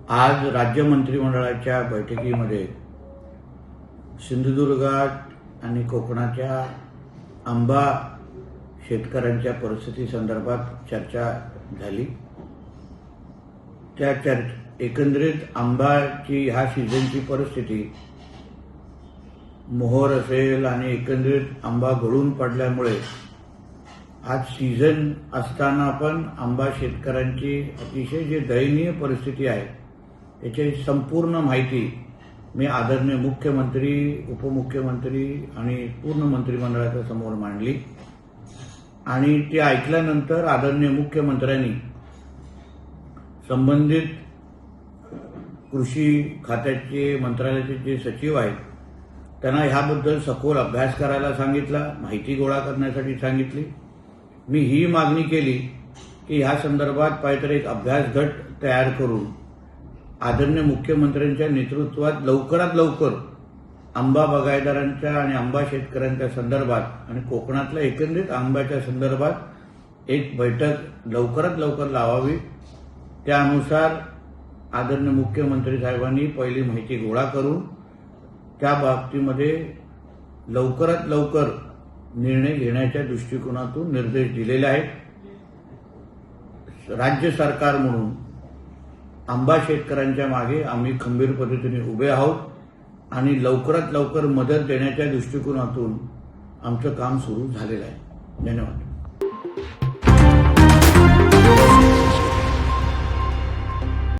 आज राज्य मंत्रिमंडळाच्या बैठकीमध्ये सिंधुदुर्गात आणि कोकणाच्या आंबा शेतकऱ्यांच्या परिस्थितीसंदर्भात चर्चा झाली। त्या एकंदरीत आंब्याची ह्या सीझनची परिस्थिती मोहर असेल आणि एकंदरीत आंबा गळून पडल्यामुळे आज सीझन असताना पण आंबा शेतकऱ्यांची अतिशय जी दयनीय परिस्थिती आहे त्याची संपूर्ण माहिती मी आदरणीय मुख्यमंत्री, उपमुख्यमंत्री आणि पूर्ण मंत्रिमंडळाच्या समोर मांडली आणि ते ऐकल्यानंतर आदरणीय मुख्यमंत्र्यांनी संबंधित कृषी खात्याचे मंत्रालयाचे जे सचिव आहेत त्यांना ह्याबद्दल सखोल अभ्यास करायला सांगितला, माहिती गोळा करण्यासाठी सांगितली। मी ही मागणी केली की ह्या संदर्भात पाहिजे एक अभ्यास गट तयार करून आदरणीय मुख्यमंत्र्यांच्या नेतृत्वात लवकरात लवकर आंबा बागायतदारांच्या आणि आंबा शेतकऱ्यांच्या संदर्भात आणि कोकणातल्या एकंदरीत आंब्याच्या संदर्भात एक बैठक लवकरात लवकर लावावी। त्यानुसार आदरणीय मुख्यमंत्री साहेबांनी पहिली माहिती गोळा करून त्या बाबतीमध्ये लवकरात लवकर निर्णय घेण्याच्या दृष्टिकोनातून निर्देश दिलेले आहेत। राज्य सरकार म्हणून आंबा शेतकऱ्यांच्या मागे आम्ही खंबीर पद्धतीने उभे आहोत आणि लवकरात लवकर मदत देण्याच्या दृष्टिकोनातून आमचं काम सुरू झालेलं आहे। धन्यवाद।